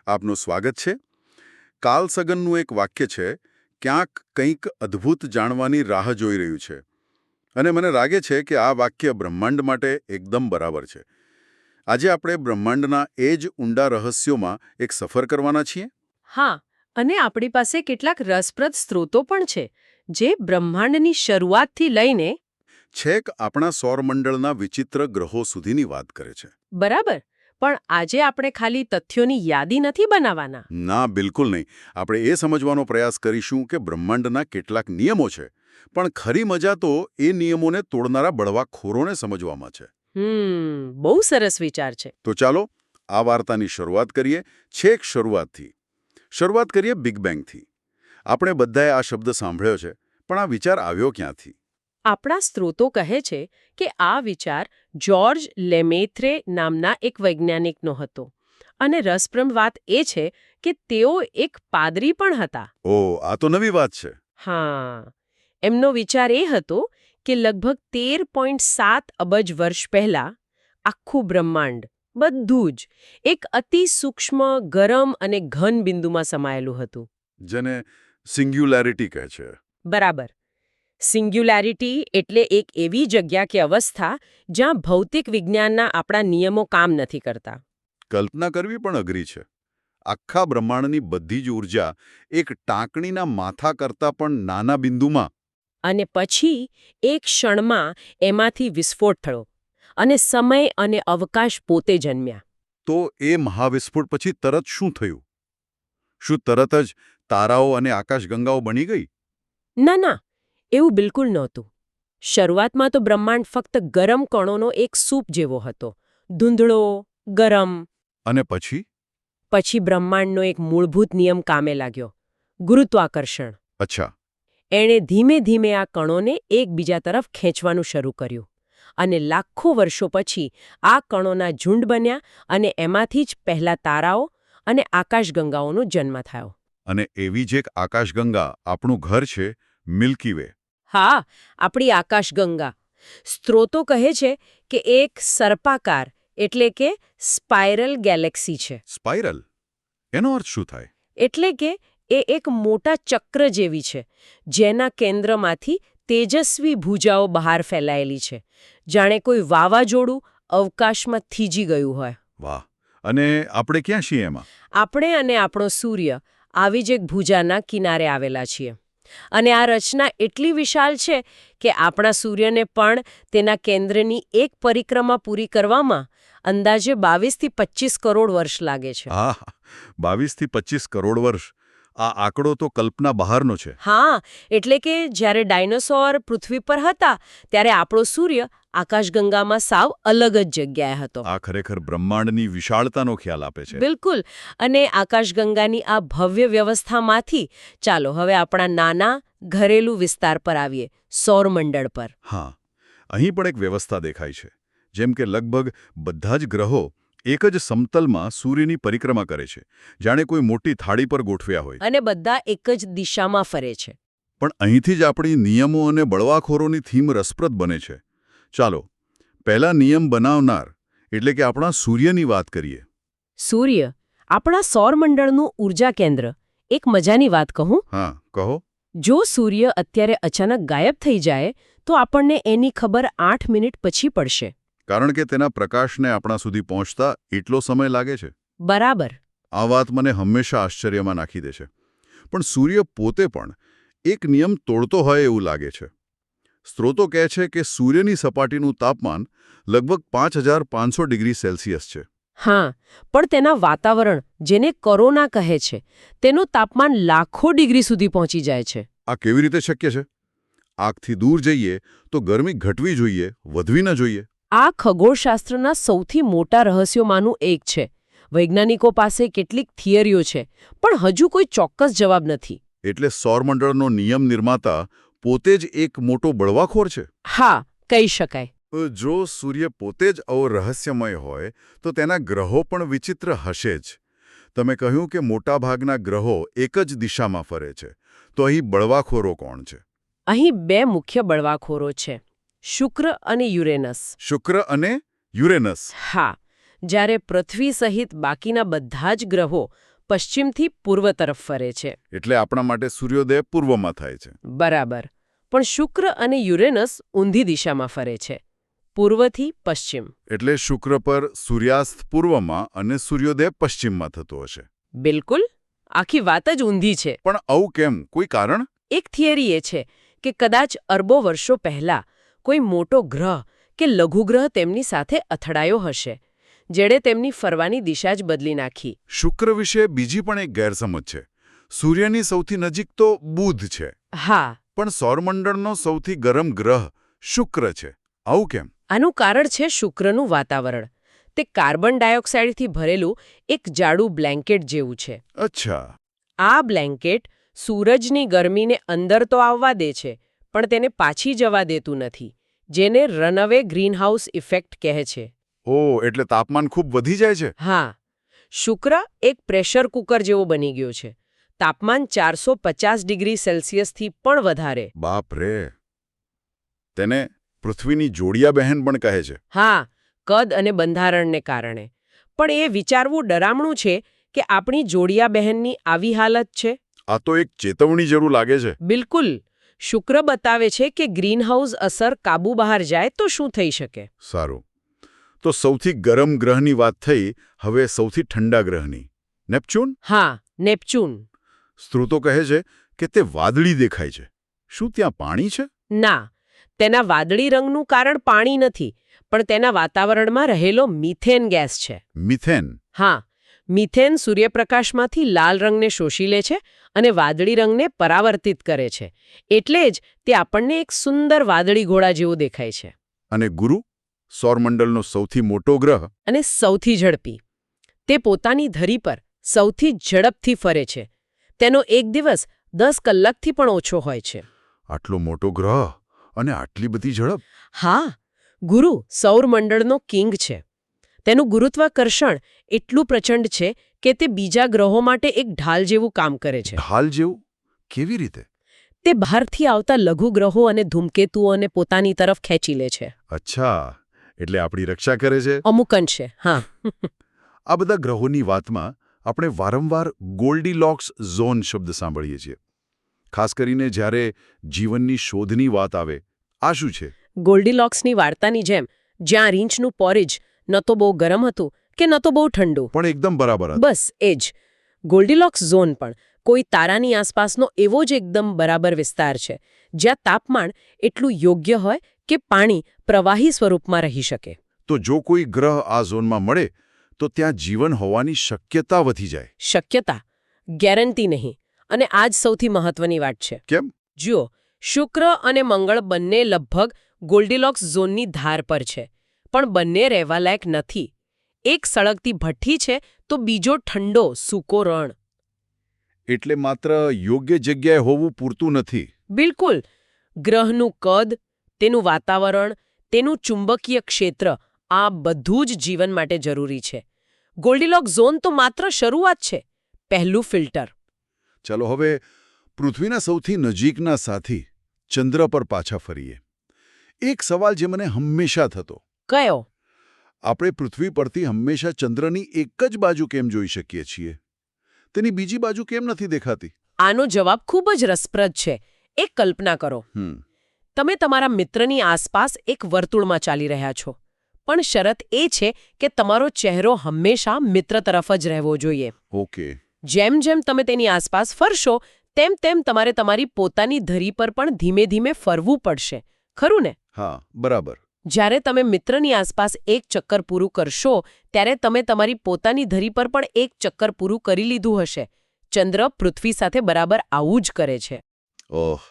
આપનું સ્વાગત છે. કાર્લ સગનનું એક વાક્ય છે, ક્યાંક કંઈક અદ્ભુત જાણવાની રાહ જોઈ રહ્યું છે. અને મને લાગે છે કે આ વાક્ય બ્રહ્માંડ માટે એકદમ બરાબર છે. આજે આપણે બ્રહ્માંડના એ જ ઊંડા રહસ્યોમાં એક સફર કરવાના છીએ. હા, અને આપણી પાસે કેટલાક રસપ્રદ સ્ત્રોતો પણ છે જે બ્રહ્માંડની શરૂઆતથી લઈને છેક આપણા સૌરમંડળના વિચિત્ર ગ્રહો સુધીની વાત કરે છે. બરાબર. પણ આજે આપણે ખાલી તથ્યોની યાદી નથી બનાવવાના. ના, બિલકુલ નહીં. આપણે એ સમજવાનો પ્રયાસ કરીશું કે બ્રહ્માંડના કેટલાક નિયમો છે, પણ ખરી મજા તો એ નિયમોને તોડનારા બળવાખોરોને સમજવામાં છે. બહુ સરસ વિચાર છે. તો ચાલો આ વાર્તાની શરૂઆત કરીએ, છેક શરૂઆતથી. શરૂઆત કરીએ બિગ બેંગથી. આપણે બધાએ આ શબ્દ સાંભળ્યો છે, પણ આ વિચાર આવ્યો ક્યાંથી? આપણા સ્ત્રોતો કહે છે કે આ વિચાર જ્યોર્જ લેમેત્રે નામના એક વૈજ્ઞાનિકનો હતો. અને રસપ્રદ વાત એ છે કે તેઓ એક પાદરી પણ હતા. ઓહ, આ તો નવી વાત છે. હા, એમનો વિચાર એ હતો કે લગભગ 13.7 અબજ વર્ષ પહેલા આખું બ્રહ્માંડ, બધું જ એક અતિ સૂક્ષ્મ, ગરમ અને ઘન બિંદુમાં સમાયેલું હતું. જેને સિંગ્યુલારિટી કહે છે. બરાબર. સિંગ્યુલારિટી એટલે એક એવી જગ્યા કે અવસ્થા જ્યાં ભૌતિક વિજ્ઞાનના આપણા નિયમો કામ નથી કરતા. કલ્પના કરવી પણ અઘરી છે. આખા બ્રહ્માંડની બધી જ ઊર્જા એક ટાંકણીના માથા કરતાં પણ નાના બિંદુમાં. અને પછી એક ક્ષણમાં એમાંથી વિસ્ફોટ થયો અને સમય અને અવકાશ પોતે જન્મ્યા. તો એ મહાવિસ્ફોટ પછી તરત શું થયું? શું તરત જ તારાઓ અને આકાશગંગાઓ બની ગઈ? ના ના, એવું બિલકુલ નહોતું. શરૂઆતમાં તો બ્રહ્માંડ ફક્ત ગરમ કણોનો એક સૂપ જેવો હતો. ધૂંધળો, ગરમ. અને પછી? પછી બ્રહ્માંડનો એક મૂળભૂત નિયમ કામે લાગ્યો: ગુરુત્વાકર્ષણ. અચ્છા. એણે ધીમે ધીમે આ કણોને એકબીજા તરફ ખેંચવાનું શરૂ કર્યું. અને લાખો વર્ષો પછી આ કણોના ઝુંડ બન્યા અને એમાંથી જ પહેલા તારાઓ અને આકાશગંગાઓનો જન્મ થયો. અને એવી જ એક આકાશગંગા આપણું ઘર છે, મિલ્કી વે. હા, આપણી આકાશગંગા. સ્ત્રોતો કહે છે કે એક સર્પાકાર એટલે કે સ્પાઇરલ ગેલેક્સી છે. સ્પાઇરલ? એનો અર્થ શું થાય? એટલે કે એ એક મોટા ચક્ર જેવી છે, જેના કેન્દ્રમાંથી તેજસ્વી ભુજાઓ બહાર ફેલાયેલી છે, જાણે કોઈ વાવાઝોડું અવકાશમાં થીજી ગયું હોય. વાહ! અને આપણે ક્યાં છીએ એમાં? આપણે અને આપણો સૂર્ય આવી જ એક ભુજાના કિનારે આવેલા છીએ. અને આ રચના એટલી વિશાળ છે કે આપણા સૂર્યને પણ તેના કેન્દ્રની એક પરિક્રમા પૂરી કરવામાં અંદાજે 22 થી 25 કરોડ વર્ષ લાગે છે. હા, 22 થી 25 કરોડ વર્ષ. આ આંકડો તો કલ્પના બહારનો છે. હા, એટલે કે જ્યારે ડાયનોસોર પૃથ્વી પર હતા ત્યારે આપણો સૂર્ય આકાશગંગામાં સાવ અલગ જ જગ્યાએ હતો. આ ખરેખર બ્રહ્માંડની વિશાળતાનો ખ્યાલ આપે છે. બિલકુલ. અને આકાશગંગાની આ ભવ્ય વ્યવસ્થામાંથી ચાલો હવે આપણા નાના ઘરેલું વિસ્તાર પર આવીએ, સૌરમંડળ પર. હા, અહીં પણ એક વ્યવસ્થા દેખાય છે. જેમ કે લગભગ બધા જ ગ્રહો એક જ સમતલમાં સૂર્યની પરિક્રમા કરે છે, જાણે કોઈ મોટી થાળી પર ગોઠવ્યા હોય. અને બધા એક જ દિશામાં ફરે છે. પણ અહીંથી જ આપણી નિયમો અને બળવાખોરોની થીમ રસપ્રદ બને છે. ચાલો પહેલા નિયમ બનાવનાર એટલે કે આપણા સૂર્યની વાત કરીએ. સૂર્ય, આપણા સૌરમંડળનું ઊર્જા કેન્દ્ર. એક મજાની વાત કહું? હા, કહો. જો સૂર્ય અત્યારે અચાનક ગાયબ થઈ જાય તો આપણને એની ખબર 8 મિનિટ પછી પડશે. કારણ કે તેના પ્રકાશને આપણા સુધી પહોંચતા એટલો સમય લાગે છે. બરાબર. આ વાત મને હંમેશા આશ્ચર્યમાં નાખી દે છે. પણ સૂર્ય પોતે પણ એક નિયમ તોડતો હોય એવું લાગે છે. સ્ત્રોતો કહે છે કે સૂર્યની સપાટીનું તાપમાન લગભગ 5500 ડિગ્રી સેલ્સિયસ છે. હા, પણ તેના વાતાવરણ, જેને કોરોના કહે છે, તેનું તાપમાન લાખો ડિગ્રી સુધી પહોંચી જાય છે. આ કેવી રીતે શક્ય છે? આગથી દૂર જઈએ તો ગરમી ઘટવી જોઈએ, વધવી ન જોઈએ. આ ખગોળશાસ્ત્રના સૌથી મોટા રહસ્યોમાંનું એક છે. વૈજ્ઞાનિકો પાસે કેટલીક થિયરીઓ છે, પણ હજુ કોઈ ચોક્કસ જવાબ નથી. એટલે સૌરમંડળનો નિયમ નિર્માતા પોતે જ એક મોટો બળવાખોર છે. હા, કહી શકાય. જો સૂર્ય પોતે જ આવો રહસ્યમય હોય તો તેના ગ્રહો પણ વિચિત્ર હશે જ. તમે કહ્યું કે મોટાભાગના ગ્રહો એક જ દિશામાં ફરે છે. તો અહીં બળવાખોરો કોણ છે? અહીં 2 મુખ્ય બળવાખોરો છે: શુક્ર અને યુરેનસ. શુક્ર અને યુરેનસ. હા, જ્યારે પૃથ્વી સહિત બાકીના બધા જ ગ્રહો પશ્ચિમથી પૂર્વ તરફ ફરે છે. એટલે આપણા માટે સૂર્યોદય પૂર્વમાં થાય છે. બરાબર. પણ શુક્ર અને યુરેનસ ઊંધી દિશામાં ફરે છે, પૂર્વથી પશ્ચિમ. એટલે શુક્ર પર સૂર્યાસ્ત પૂર્વમાં અને સૂર્યોદય પશ્ચિમમાં થતો હશે. બિલકુલ. આખી વાત જ ઊંધી છે. પણ આવું કેમ? કોઈ કારણ? એક થિયરી એ છે કે કદાચ અરબો વર્ષો પહેલા કોઈ મોટો ગ્રહ કે લઘુગ્રહ તેમની સાથે અથડાયો હશે, જેણે તેમની ફરવાની દિશા જ બદલી નાખી. શુક્ર વિશે બીજી પણ એક ગેરસમજ છે. સૂર્યની સૌથી નજીક તો બુધ છે. હા. પણ સૌરમંડળનો સૌથી ગરમ ગ્રહ શુક્ર છે. આવું કેમ? આનું કારણ છે શુક્રનું વાતાવરણ. તે કાર્બન ડાયોક્સાઇડથી ભરેલું એક જાડું બ્લેન્કેટ જેવું છે. અચ્છા. આ બ્લેન્કેટ સૂરજની ગરમીને અંદર તો આવવા દે છે, પણ તેને પાછી જવા દેતું નથી, જેને રનઅવે ગ્રીનહાઉસ ઇફેક્ટ કહે છે. ઓહ, એટલે તાપમાન ખૂબ વધી જાય છે. હા. શુક્ર એક પ્રેશર કુકર જેવો બની ગયો છે. તાપમાન 450 ડિગ્રી સેલ્સિયસથી પણ વધારે. બાપ રે. તેને પૃથ્વીની જોડિયા બહેન પણ કહે છે. હા, કદ અને બંધારણને કારણે. પણ એ વિચારવું ડરામણું છે કે આપણી જોડિયા બહેનની આવી હાલત છે. આ તો એક ચેતવણી જેવું લાગે છે. બિલકુલ. શુક્ર બતાવે છે કે ગ્રીનહાઉસ અસર કાબુ બહાર જાય તો શું થઈ શકે. સારું. તો સૌથી ગરમ ગ્રહની વાત થઈ, હવે સૌથી ઠંડા ગ્રહની. નેપચ્યુન? હા, નેપચ્યુન. સ્ત્રોતો કહે છે કે તે વાદળી દેખાય છે. શું ત્યાં પાણી છે? ના, તેના વાદળી રંગનું કારણ પાણી નથી, પણ તેના વાતાવરણમાં રહેલો મિથેન ગેસ છે. મિથેન? હા. મિથેન સૂર્યપ્રકાશમાંથી લાલ રંગને શોષી લે છે અને વાદળી રંગને પરાવર્તિત કરે છે. એટલે જ તે આપણને એક સુંદર વાદળી ઘોડા જેવો દેખાય છે. અને ગુરુ? સૌરમંડળનો સૌથી મોટો ગ્રહ અને સૌથી ઝડપી. તે પોતાની ધરી પર સૌથી ઝડપથી ફરે છે. તેનો એક દિવસ 10 કલાકથી પણ ઓછો હોય છે. આટલો મોટો ગ્રહ અને આટલી બધી ઝડપ? હા. ગુરુ સૌરમંડળનો કિંગ છે. તેનું ગુરુત્વાકર્ષણ એટલું પ્રચંડ છે કે તે બીજા ગ્રહો માટે એક ઢાલ જેવું કામ કરે છે. ઢાલ જેવું? કેવી રીતે? તે બહારથી આવતા લઘુ ગ્રહો અને ધૂમકેતુઓને પોતાની તરફ ખેંચી લે છે. અચ્છા, એટલે આપણી રક્ષા કરે છે. અમુક અંશે, હા. આ બધા ગ્રહોની વાતમાં આપણે વારંવાર ગોલ્ડીલોક્સ ઝોન શબ્દ સાંભળીએ છીએ. ખાસ કરીને જ્યારે જીવનની શોધની વાત આવે. આ શું છે? ગોલ્ડીલોક્સની વાર્તાની જેમ, જ્યાં રીંછનું પોરેજ ન તો બહુ ગરમ હતું કે ન તો બહુ ઠંડુ, પણ એકદમ બરાબર હતું. બસ એ જ. ગોલ્ડીલોક્સ ઝોન પણ કોઈ તારાની આસપાસનો એવો જ એકદમ બરાબર વિસ્તાર છે, જ્યાં તાપમાન એટલું યોગ્ય હોય કે પાણી પ્રવાહી સ્વરૂપમાં રહી શકે. તો જો કોઈ ગ્રહ આ ઝોનમાં મળે તો ત્યાં જીવન હોવાની શક્યતા વધી જાય. શક્યતા, ગેરંટી નહીં. અને આ જ સૌથી મહત્વની વાત છે. કેમ? જુઓ, શુક્ર અને મંગળ બંને લગભગ ગોલ્ડીલોક્સ ઝોનની ધાર પર છે, પણ બંને રહેવા લાયક નથી. એક સળગતી ભઠ્ઠી છે તો બીજો ઠંડો સૂકો રણ. એટલે માત્ર યોગ્ય જગ્યાએ હોવું પૂરતું નથી. બિલકુલ. ગ્રહનું કદ, તેનું વાતાવરણ, તેનું ચુંબકીય ક્ષેત્ર, આ બધું જ જીવન માટે જરૂરી છે. ગોલ્ડીલોક્સ ઝોન તો માત્ર શરૂઆત છે, પહેલું ફિલ્ટર. ચાલો હવે પૃથ્વીના સૌથી નજીકના સાથી ચંદ્ર પર પાછા ફરીએ. એક સવાલ જે મને હંમેશા થતો. કયો? આપણે પૃથ્વી પરથી હંમેશા ચંદ્રની એક જ બાજુ કેમ જોઈ શકીએ છીએ? તેની બીજી બાજુ કેમ નથી દેખાતી? આનો જવાબ ખૂબ જ રસપ્રદ છે. એક કલ્પના કરો. તમે તમારા મિત્રની આસપાસ એક વર્તુળમાં ચાલી રહ્યા છો, પણ શરત એ છે કે તમારો ચહેરો હંમેશા મિત્ર તરફ જ રહેવો જોઈએ. ઓકે. જેમ જેમ તમે તેની આસપાસ ફરશો, તેમ તેમ તમારે તમારી પોતાની ધરી પર પણ ધીમે ધીમે ફરવું પડશે. ખરું ને? હા, બરાબર. જ્યારે તમે મિત્રની આસપાસ એક ચક્કર પૂરું કરશો, ત્યારે તમે તમારી પોતાની ધરી પર પણ એક ચક્કર પૂરું કરી લીધું હશે. ચંદ્ર પૃથ્વી સાથે બરાબર આવું જ કરે છે. ઓહ,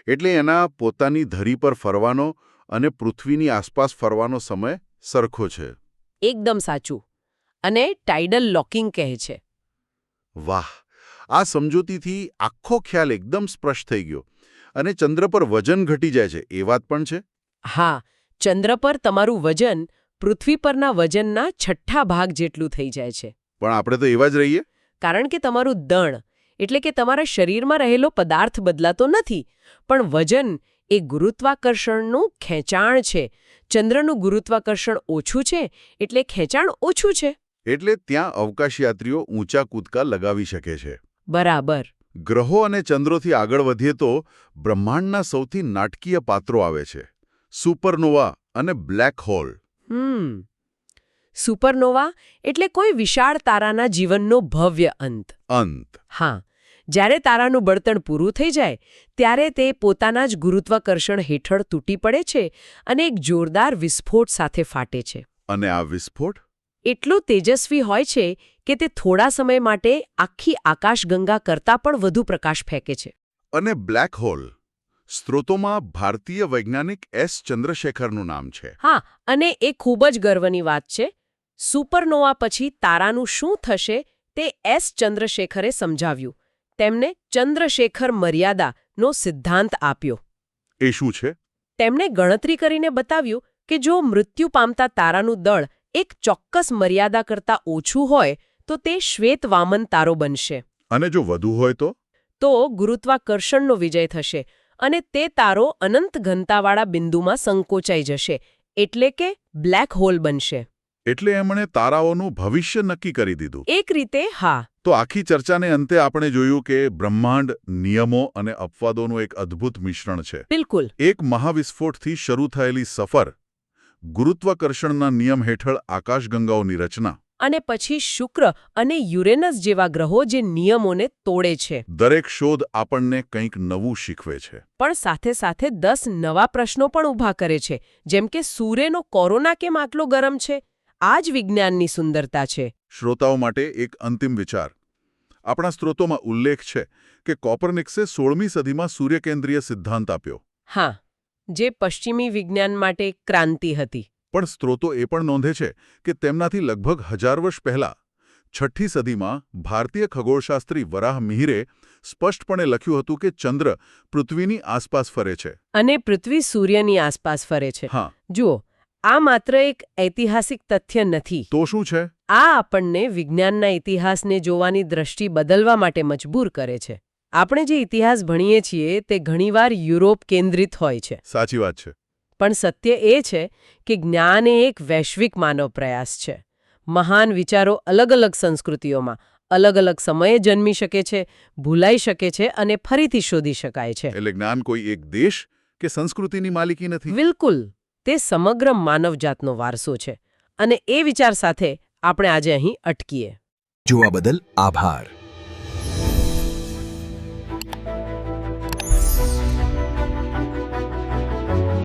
એટલે એના પોતાની ધરી પર ફરવાનો અને પૃથ્વીની આસપાસ ફરવાનો સમય સરખો છે. એકદમ સાચું. અને ટાઇડલ લોકિંગ કહે છે. વાહ, આ સમજૂતીથી આખો ખ્યાલ એકદમ સ્પષ્ટ થઈ ગયો. અને ચંદ્ર પર વજન ઘટી જાય છે એ વાત પણ છે? હા, ચંદ્ર પર તમારું વજન પૃથ્વી પરના વજનના 6 ભાગ જેટલું થઈ જાય છે. પણ આપણે તો એવા જ રહીએ. કારણ કે તમારું દળ, એટલે કે તમારા શરીરમાં રહેલો પદાર્થ બદલાતો નથી, પણ વજન એ ગુરુત્વાકર્ષણનું ખેંચાણ છે. ચંદ્રનું ગુરુત્વાકર્ષણ ઓછું છે, એટલે ખેંચાણ ઓછું છે. એટલે ત્યાં અવકાશયાત્રીઓ ઊંચા કૂદકા લગાવી શકે છે. બરાબર. ગ્રહો અને ચંદ્રોથી આગળ વધીએ તો બ્રહ્માંડના સૌથી નાટકીય પાત્રો આવે છે, સુપરનોવા અને બ્લેક હોલ. સુપરનોવા એટલે કોઈ વિશાળ તારાના જીવનનો ભવ્ય અંત. હા, જ્યારે તારાનું બળતણ પૂરું થઈ જાય ત્યારે તે પોતાના જ ગુરુત્વાકર્ષણ હેઠળ તૂટી પડે છે અને એક જોરદાર વિસ્ફોટ સાથે ફાટે છે. અને આ વિસ્ફોટ એટલું તેજસ્વી હોય છે કે તે થોડા સમય માટે આખી આકાશગંગા કરતાં પણ વધુ પ્રકાશ ફેંકે છે. અને બ્લેક હોલ સ્ત્રોતોમાં ભારતીય વૈજ્ઞાનિક એસ ચંદ્રશેખરનું નામ છે. હા, અને એ ખૂબ જ ગર્વની વાત છે. સુપરનોવા પછી તારાનું શું થશે તે એસ ચંદ્રશેખરે સમજાવ્યું. તેમને ચંદ્રશેખર મર્યાદાનો સિદ્ધાંત આપ્યો. એ શું છે? તેમણે ગણતરી કરીને બતાવ્યું કે જો મૃત્યુ પામતા તારાનું દળ એક ચોક્કસ મર્યાદા કરતાં ઓછું હોય તો તે શ્વેત વામન તારો બનશે. અને જો વધુ હોય તો? તો ગુરુત્વાકર્ષણનો વિજય થશે અને તે તારો અનંત ઘનતાવાળા બિંદુમાં સંકોચાઈ જશે, એટલે કે બ્લેક હોલ બનશે. એટલે એમણે તારાઓનું ભવિષ્ય નક્કી કરી દીધું. એક રીતે હા. તો આખી ચર્ચાને અંતે આપણે જોયું કે બ્રહ્માંડ નિયમો અને અપવાદોનું એક અદ્ભુત મિશ્રણ છે. બિલકુલ. એક મહાવિસ્ફોટથી શરૂ થયેલી સફર, ગુરુત્વાકર્ષણના નિયમ હેઠળ આકાશગંગાઓની રચના, અને પછી શુક્ર અને યુરેનસ જેવા ગ્રહો જે નિયમોને તોડે છે. દરેક શોધ આપણને કંઈક નવું શીખવે છે. પણ સાથે સાથે 10 નવા પ્રશ્નો પણ ઊભા કરે છે, જેમ કે સૂર્યનો કોરોના કેમ આટલો ગરમ છે? આ જ વિજ્ઞાનની સુંદરતા છે. શ્રોતાઓ માટે એક અંતિમ વિચાર. આપણા સ્ત્રોતોમાં ઉલ્લેખ છે કે કોપરનિકસે 16મી સદીમાં સૂર્યકેન્દ્રીય સિદ્ધાંત આપ્યો. હા, જે પશ્ચિમી વિજ્ઞાન માટે ક્રાંતિ હતી. પણ સ્ત્રોતો એ પણ નોંધે છે કે તેમનાથી લગભગ 1000 વર્ષ પહેલા 6ઠ્ઠી સદીમાં ભારતીય ખગોળશાસ્ત્રી વરાહ મિહિરે સ્પષ્ટપણે લખ્યું હતું કે ચંદ્ર પૃથ્વીની આસપાસ ફરે છે. અને પૃથ્વી સૂર્યની આસપાસ ફરે છે. હા. જુઓ, આ માત્ર એક ઐતિહાસિક તથ્ય નથી. તો શું છે? આ આપણને વિજ્ઞાનના ઇતિહાસને જોવાની દ્રષ્ટિ બદલવા માટે મજબૂર કરે છે. આપણે જે ઇતિહાસ ભણીએ છીએ તે ઘણીવાર યુરોપ કેન્દ્રિત હોય છે. સાચી વાત છે. પણ સત્ય એ છે કે જ્ઞાન એ એક વૈશ્વિક માનવ પ્રયાસ છે. મહાન વિચારો અલગ અલગ સંસ્કૃતિઓમાં અલગ અલગ સમયે જન્મી શકે છે, ભૂલાઈ શકે છે અને ફરીથી શોધી શકાય છે. એટલે જ્ઞાન કોઈ એક દેશ કે સંસ્કૃતિની માલિકી નથી. બિલકુલ. તે સમગ્ર માનવજાતનો વારસો છે. અને એ વિચાર સાથે આપણે આજે અહીં અટકીએ. જોવા બદલ આભાર.